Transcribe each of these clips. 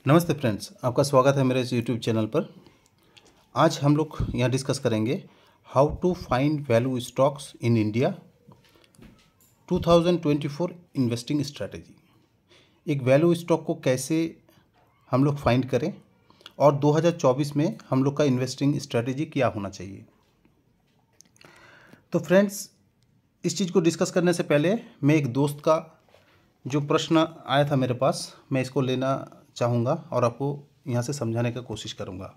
नमस्ते फ्रेंड्स, आपका स्वागत है मेरे इस यूट्यूब चैनल पर। आज हम लोग यहाँ डिस्कस करेंगे how to find value stocks in India 2024 investing strategy. एक वैल्यू स्टॉक को कैसे हम लोग फाइंड करें और 2024 में हम लोग का इन्वेस्टिंग स्ट्रैटेजी क्या होना चाहिए। तो फ्रेंड्स, इस चीज़ को डिस्कस करने से पहले मैं एक दोस्त का जो प्रश्न आया था मेरे पास, मैं इसको लेना चाहूँगा और आपको यहाँ से समझाने का कोशिश करूँगा।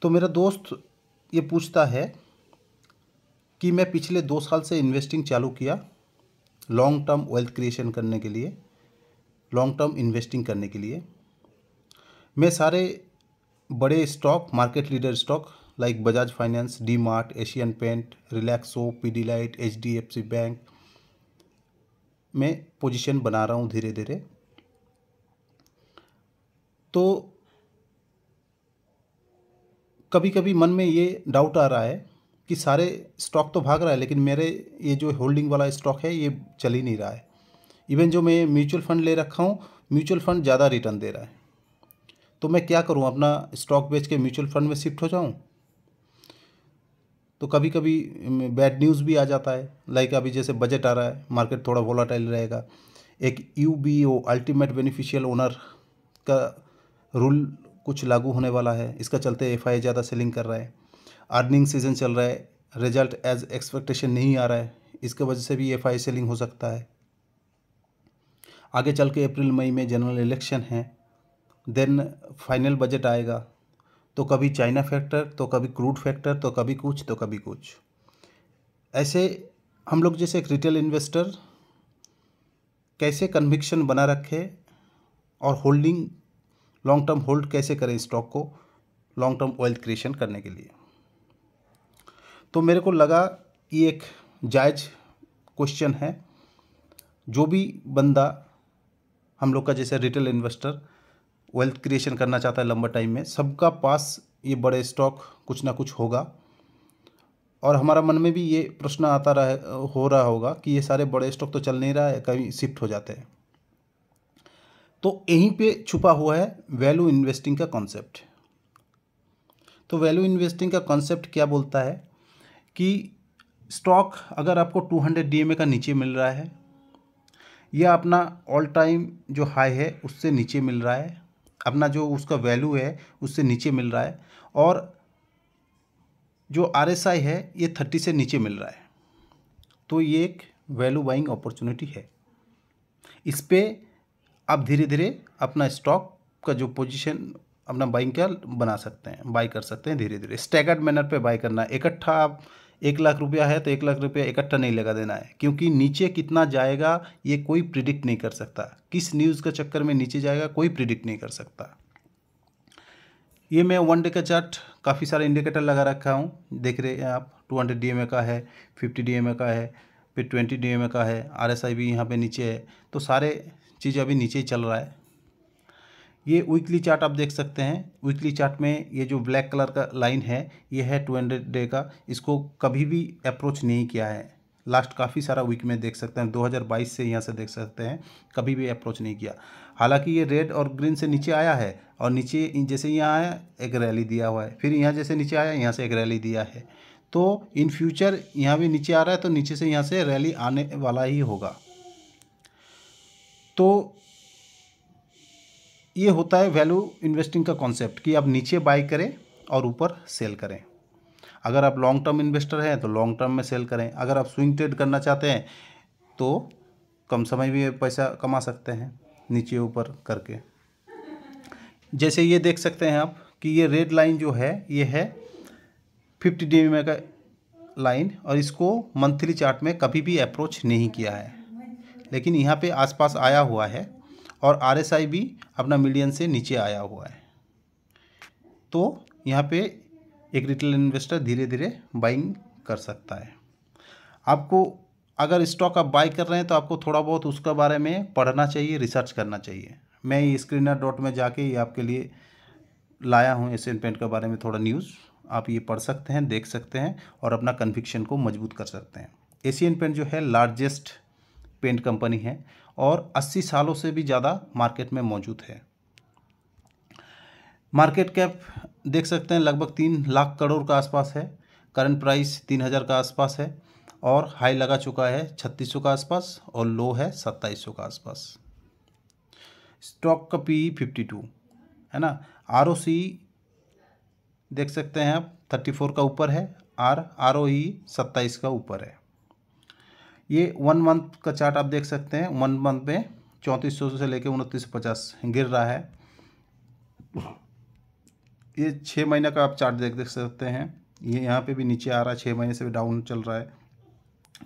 तो मेरा दोस्त ये पूछता है कि मैं पिछले 2 साल से इन्वेस्टिंग चालू किया लॉन्ग टर्म वेल्थ क्रिएशन करने के लिए, लॉन्ग टर्म इन्वेस्टिंग करने के लिए। मैं सारे बड़े stock, market leader stock like Bajaj Finance, D Mart, Asian Paint, Relaxo, Pidilite, HDFC Bank में पोजीशन बना रहा हूँ धीरे धीरे। तो कभी कभी मन में ये डाउट आ रहा है कि सारे स्टॉक तो भाग रहा है, लेकिन मेरे ये जो होल्डिंग वाला स्टॉक है ये चल ही नहीं रहा है। इवन जो मैं म्यूचुअल फंड ले रखा हूँ, म्यूचुअल फंड ज़्यादा रिटर्न दे रहा है। तो मैं क्या करूँ, अपना स्टॉक बेच के म्यूचुअल फंड में शिफ्ट हो जाऊँ? तो कभी कभी बैड न्यूज़ भी आ जाता है, लाइक अभी जैसे बजट आ रहा है, मार्केट थोड़ा वोलाटाइल रहेगा। एक यूबीओ अल्टीमेट बेनिफिशियल ओनर का रूल कुछ लागू होने वाला है, इसका चलते एफआई ज़्यादा सेलिंग कर रहा है। अर्निंग सीजन चल रहा है, रिजल्ट एज एक्सपेक्टेशन नहीं आ रहा है, इसके वजह से भी एफआई सेलिंग हो सकता है। आगे चल के अप्रैल मई में जनरल इलेक्शन है, देन फाइनल बजट आएगा। तो कभी चाइना फैक्टर, तो कभी क्रूड फैक्टर, तो कभी कुछ, तो कभी कुछ। ऐसे हम लोग जैसे एक रिटेल इन्वेस्टर कैसे कन्विक्शन बना रखे और होल्डिंग, लॉन्ग टर्म होल्ड कैसे करें स्टॉक को लॉन्ग टर्म वेल्थ क्रिएशन करने के लिए। तो मेरे को लगा ये एक जायज़ क्वेश्चन है। जो भी बंदा हम लोग का जैसे रिटेल इन्वेस्टर वेल्थ क्रिएशन करना चाहता है लंबा टाइम में, सबका पास ये बड़े स्टॉक कुछ ना कुछ होगा। और हमारा मन में भी ये प्रश्न आता हो रहा होगा कि ये सारे बड़े स्टॉक तो चल नहीं रहा है, कभी शिफ्ट हो जाते हैं। तो यहीं पे छुपा हुआ है वैल्यू इन्वेस्टिंग का कॉन्सेप्ट। तो वैल्यू इन्वेस्टिंग का कॉन्सेप्ट क्या बोलता है कि स्टॉक अगर आपको 200 डीएमए का नीचे मिल रहा है या अपना ऑल टाइम जो हाई है उससे नीचे मिल रहा है, अपना जो उसका वैल्यू है उससे नीचे मिल रहा है, और जो आरएसआई है ये 30 से नीचे मिल रहा है, तो ये एक वैल्यू बाइंग अपॉर्चुनिटी है। इस पे आप धीरे धीरे अपना स्टॉक का जो पोजीशन अपना बाइंग क्या बना सकते हैं, बाई कर सकते हैं धीरे धीरे। स्टैगर्ड मैनर पे बाई करना है। इकट्ठा आप 1 लाख रुपया है तो 1 लाख रुपया इकट्ठा नहीं लगा देना है, क्योंकि नीचे कितना जाएगा ये कोई प्रिडिक्ट नहीं कर सकता। किस न्यूज़ का चक्कर में नीचे जाएगा कोई प्रिडिक्ट नहीं कर सकता। ये मैं 1 डे का चार्ट काफ़ी सारे इंडिकेटर लगा रखा हूँ, देख रहे हैं आप। 200 डीएमए का है, 50 डीएमए का है, फिर 20 डीएमए का है, आरएसआई भी यहाँ पे नीचे है। तो सारे चीज़ अभी नीचे ही चल रहा है। ये वीकली चार्ट आप देख सकते हैं। वीकली चार्ट में ये जो ब्लैक कलर का लाइन है ये है 200 डे का, इसको कभी भी अप्रोच नहीं किया है। लास्ट काफ़ी सारा वीक में देख सकते हैं, 2022 से यहाँ से देख सकते हैं, कभी भी अप्रोच नहीं किया। हालांकि ये रेड और ग्रीन से नीचे आया है, और नीचे जैसे यहाँ आया एक रैली दिया हुआ है, फिर यहाँ जैसे नीचे आया यहाँ से एक रैली दिया है। तो इन फ्यूचर यहाँ भी नीचे आ रहा है, तो नीचे से यहाँ से रैली आने वाला ही होगा। तो ये होता है वैल्यू इन्वेस्टिंग का कॉन्सेप्ट कि आप नीचे बाई करें और ऊपर सेल करें। अगर आप लॉन्ग टर्म इन्वेस्टर हैं तो लॉन्ग टर्म में सेल करें। अगर आप स्विंग ट्रेड करना चाहते हैं तो कम समय में पैसा कमा सकते हैं नीचे ऊपर करके। जैसे ये देख सकते हैं आप कि ये रेड लाइन जो है ये है 50 डीएमए का लाइन, और इसको मंथली चार्ट में कभी भी अप्रोच नहीं किया है, लेकिन यहाँ पे आसपास आया हुआ है, और आरएसआई भी अपना मीडियन से नीचे आया हुआ है। तो यहाँ पे एक रिटेल इन्वेस्टर धीरे धीरे बाइंग कर सकता है। आपको अगर स्टॉक आप बाई कर रहे हैं तो आपको थोड़ा बहुत उसके बारे में पढ़ना चाहिए, रिसर्च करना चाहिए। मैं ये स्क्रीनर डॉट में जाके ये आपके लिए लाया हूँ एशियन पेंट के बारे में थोड़ा न्यूज़, आप ये पढ़ सकते हैं, देख सकते हैं और अपना कन्विक्शन को मजबूत कर सकते हैं। एशियन पेंट जो है लार्जेस्ट पेंट कंपनी है और 80 सालों से भी ज़्यादा मार्केट में मौजूद है। मार्केट कैप देख सकते हैं लगभग 3 लाख करोड़ का आसपास है। करंट प्राइस 3000 का आसपास है और हाई लगा चुका है 3600 का आसपास और लो है 2700 का आसपास। स्टॉक का पी 52 है ना। ROC देख सकते हैं आप 34 का ऊपर है। ROE 27 का ऊपर है। ये 1 मंथ का चार्ट आप देख सकते हैं। 1 मंथ में 3400 से लेकर 2950 गिर रहा है। ये 6 महीने का आप चार्ट देख सकते हैं। ये यहाँ पे भी नीचे आ रहा है, 6 महीने से भी डाउन चल रहा है।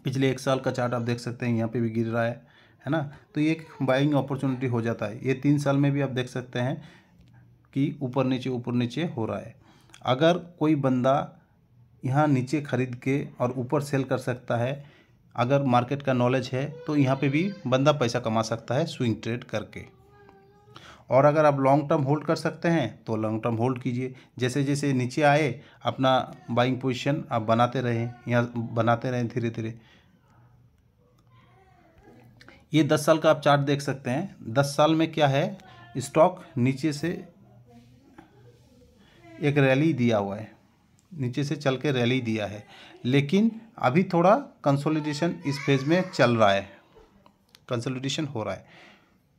पिछले 1 साल का चार्ट आप देख सकते हैं, यहाँ पे भी गिर रहा है ना। तो ये एक बाइंग अपॉर्चुनिटी हो जाता है। ये 3 साल में भी आप देख सकते हैं कि ऊपर नीचे हो रहा है। अगर कोई बंदा यहाँ नीचे खरीद के और ऊपर सेल कर सकता है, अगर मार्केट का नॉलेज है, तो यहाँ पे भी बंदा पैसा कमा सकता है स्विंग ट्रेड करके। और अगर आप लॉन्ग टर्म होल्ड कर सकते हैं तो लॉन्ग टर्म होल्ड कीजिए। जैसे जैसे नीचे आए अपना बाइंग पोजीशन आप बनाते रहें, या बनाते रहें धीरे धीरे। ये 10 साल का आप चार्ट देख सकते हैं। 10 साल में क्या है, स्टॉक नीचे से एक रैली दिया हुआ है, नीचे से चल के रैली दिया है, लेकिन अभी थोड़ा कंसोलिडेशन इस फेज में चल रहा है, कंसोलिडेशन हो रहा है।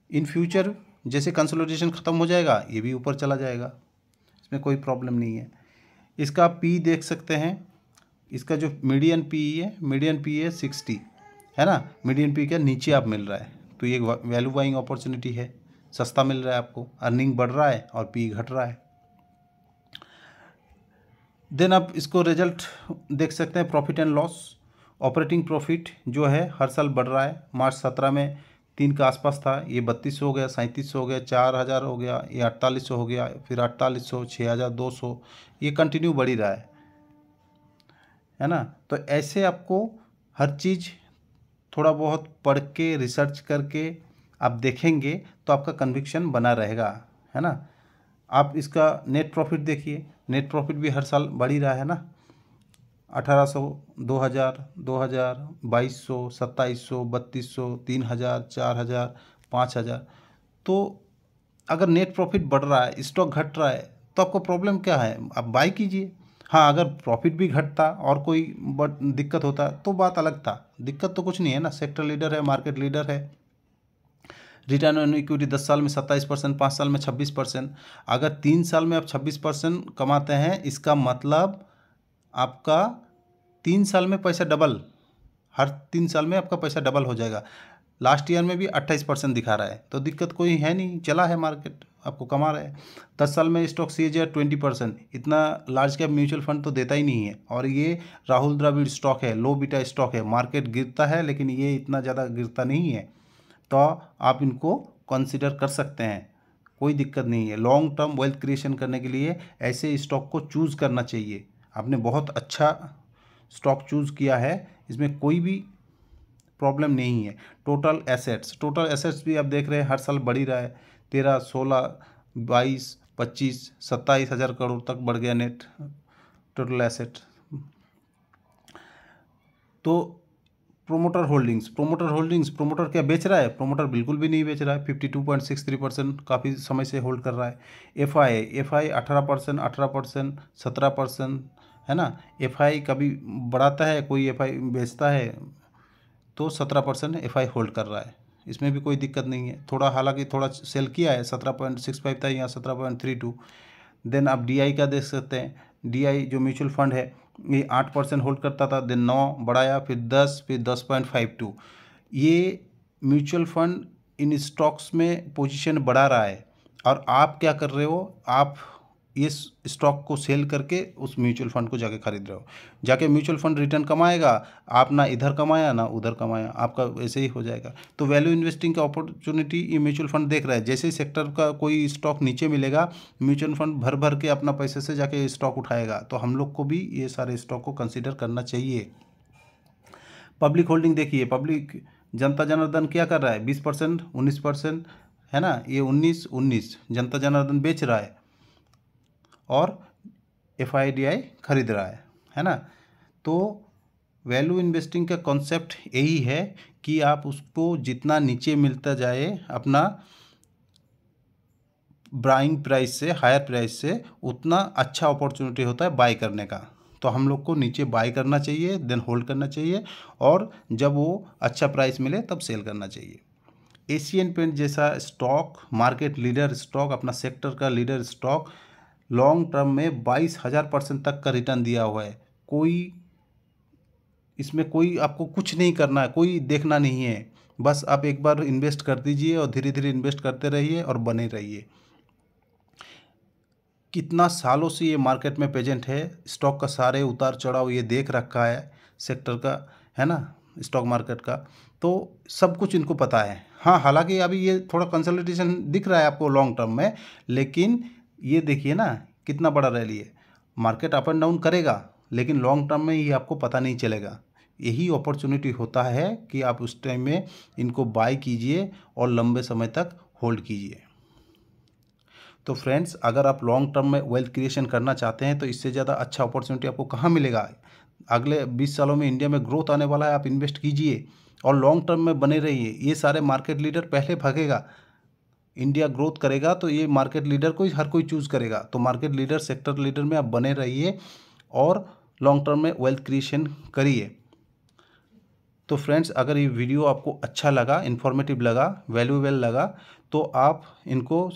इन फ्यूचर जैसे कंसोलिडेशन ख़त्म हो जाएगा ये भी ऊपर चला जाएगा, इसमें कोई प्रॉब्लम नहीं है। इसका पी देख सकते हैं, इसका जो मीडियन पी है, मीडियन पी है 60 है ना। मीडियन पी के नीचे आप मिल रहा है, तो ये वैल्यू बाइंग अपॉर्चुनिटी है, सस्ता मिल रहा है आपको, अर्निंग बढ़ रहा है और पी घट रहा है। देन आप इसको रिजल्ट देख सकते हैं, profit and loss. Operating profit जो है हर साल बढ़ रहा है। मार्च 17 में 3 के आसपास था, ये 3200 हो गया, 3700 हो गया, 4000 हो गया, ये 4800 हो गया, फिर 4800, 6200, ये कंटिन्यू बढ़ ही रहा है ना। तो ऐसे आपको हर चीज़ थोड़ा बहुत पढ़ के रिसर्च करके आप देखेंगे तो आपका कन्विक्शन बना रहेगा, है ना। आप इसका नेट प्रॉफिट देखिए, नेट प्रॉफिट भी हर साल बढ़ ही रहा है ना। 1800, 2000, 2200, 2700, 3200, 3000, 4000, 5000। तो अगर नेट प्रॉफिट बढ़ रहा है, स्टॉक घट रहा है, तो आपको प्रॉब्लम क्या है, आप बाय कीजिए। हाँ, अगर प्रॉफिट भी घटता और कोई दिक्कत होता तो बात अलग था। दिक्कत तो कुछ नहीं है ना, सेक्टर लीडर है, मार्केट लीडर है। रिटर्न ऑन इक्विटी 10 साल में 27%, 5 साल में 26%। अगर 3 साल में आप 26% कमाते हैं, इसका मतलब आपका 3 साल में पैसा डबल, हर 3 साल में आपका पैसा डबल हो जाएगा। लास्ट ईयर में भी 28% दिखा रहा है, तो दिक्कत कोई है नहीं, चला है मार्केट, आपको कमा रहा है। 10 साल में स्टॉक CAGR 20%, इतना लार्ज कैप म्यूचुअल फंड तो देता ही नहीं है। और ये राहुल द्रविड़ स्टॉक है, लो बीटा स्टॉक है, मार्केट गिरता है लेकिन ये इतना ज़्यादा गिरता नहीं है, तो आप इनको कंसिडर कर सकते हैं, कोई दिक्कत नहीं है। लॉन्ग टर्म वेल्थ क्रिएशन करने के लिए ऐसे स्टॉक को चूज़ करना चाहिए। आपने बहुत अच्छा स्टॉक चूज़ किया है, इसमें कोई भी प्रॉब्लम नहीं है। टोटल एसेट्स भी आप देख रहे हैं हर साल बढ़ ही रहा है। 13, 16, 22, 25, 27,000 करोड़ तक बढ़ गया नेट टोटल एसेट। तो प्रोमोटर क्या बेच रहा है? प्रोमोटर बिल्कुल भी नहीं बेच रहा है, 52.63% काफ़ी समय से होल्ड कर रहा है। एफ आई 18%, 17%, है ना। एफ आई कभी बढ़ाता है, कोई एफ आई बेचता है, तो 17% एफ आई होल्ड कर रहा है, इसमें भी कोई दिक्कत नहीं है। थोड़ा हालांकि थोड़ा सेल किया है, 17.65 था, यहाँ 17.32। देन आप DI का देख सकते हैं, DI जो म्यूचुअल फंड है ये 8% होल्ड करता था, देन 9 बढ़ाया, फिर 10, फिर 10.52। ये म्यूचुअल फंड इन स्टॉक्स में पोजीशन बढ़ा रहा है, और आप क्या कर रहे हो, आप इस स्टॉक को सेल करके उस म्यूचुअल फंड को जाके खरीद रहे हो। जाके म्यूचुअल फंड रिटर्न कमाएगा, आप ना इधर कमाया ना उधर कमाया, आपका वैसे ही हो जाएगा। तो वैल्यू इन्वेस्टिंग का अपॉर्चुनिटी ये म्यूचुअल फंड देख रहा है। जैसे ही सेक्टर का कोई स्टॉक नीचे मिलेगा, म्यूचुअल फंड भर भर के अपना पैसे से जाके स्टॉक उठाएगा। तो हम लोग को भी ये सारे स्टॉक को कंसिडर करना चाहिए। पब्लिक होल्डिंग देखिए, पब्लिक जनता जनार्दन क्या कर रहा है, 20%, 19%, है ना। ये 19 जनता जनार्दन बेच रहा है और FIDI खरीद रहा है ना। तो वैल्यू इन्वेस्टिंग का कॉन्सेप्ट यही है कि आप उसको जितना नीचे मिलता जाए, अपना बाइंग प्राइस से, हायर प्राइस से उतना अच्छा अपॉर्चुनिटी होता है बाय करने का। तो हम लोग को नीचे बाय करना चाहिए, देन होल्ड करना चाहिए, और जब वो अच्छा प्राइस मिले तब सेल करना चाहिए। एशियन पेंट जैसा स्टॉक, मार्केट लीडर स्टॉक, अपना सेक्टर का लीडर स्टॉक, लॉन्ग टर्म में 22,000% तक का रिटर्न दिया हुआ है। इसमें कोई आपको कुछ नहीं करना है, कोई देखना नहीं है, बस आप एक बार इन्वेस्ट कर दीजिए और धीरे धीरे इन्वेस्ट करते रहिए और बने रहिए। कितना सालों से ये मार्केट में प्रेजेंट है, स्टॉक का सारे उतार चढ़ाव ये देख रखा है, सेक्टर का, है ना, स्टॉक मार्केट का, तो सब कुछ इनको पता है। हाँ, हालांकि अभी ये थोड़ा कंसोलिडेशन दिख रहा है आपको लॉन्ग टर्म में, लेकिन ये देखिए ना कितना बड़ा रैली है। मार्केट अप एंड डाउन करेगा, लेकिन लॉन्ग टर्म में ये आपको पता नहीं चलेगा। यही अपॉर्चुनिटी होता है कि आप उस टाइम में इनको बाय कीजिए और लंबे समय तक होल्ड कीजिए। तो फ्रेंड्स, अगर आप लॉन्ग टर्म में वेल्थ क्रिएशन करना चाहते हैं तो इससे ज़्यादा अच्छा अपॉर्चुनिटी आपको कहाँ मिलेगा। अगले 20 सालों में इंडिया में ग्रोथ आने वाला है, आप इन्वेस्ट कीजिए और लॉन्ग टर्म में बने रहिए। ये सारे मार्केट लीडर पहले भागेगा, इंडिया ग्रोथ करेगा तो ये मार्केट लीडर को हर कोई चूज़ करेगा। तो मार्केट लीडर, सेक्टर लीडर में आप बने रहिए और लॉन्ग टर्म में वेल्थ क्रिएशन करिए। तो फ्रेंड्स, अगर ये वीडियो आपको अच्छा लगा, इन्फॉर्मेटिव लगा, वैल्यूएबल लगा, तो आप इनको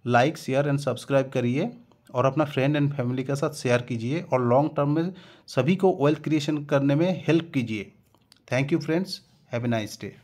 लाइक, शेयर एंड सब्सक्राइब करिए और अपना फ्रेंड एंड फैमिली के साथ शेयर कीजिए और लॉन्ग टर्म में सभी को वेल्थ क्रिएशन करने में हेल्प कीजिए। Thank you friends, have a nice day.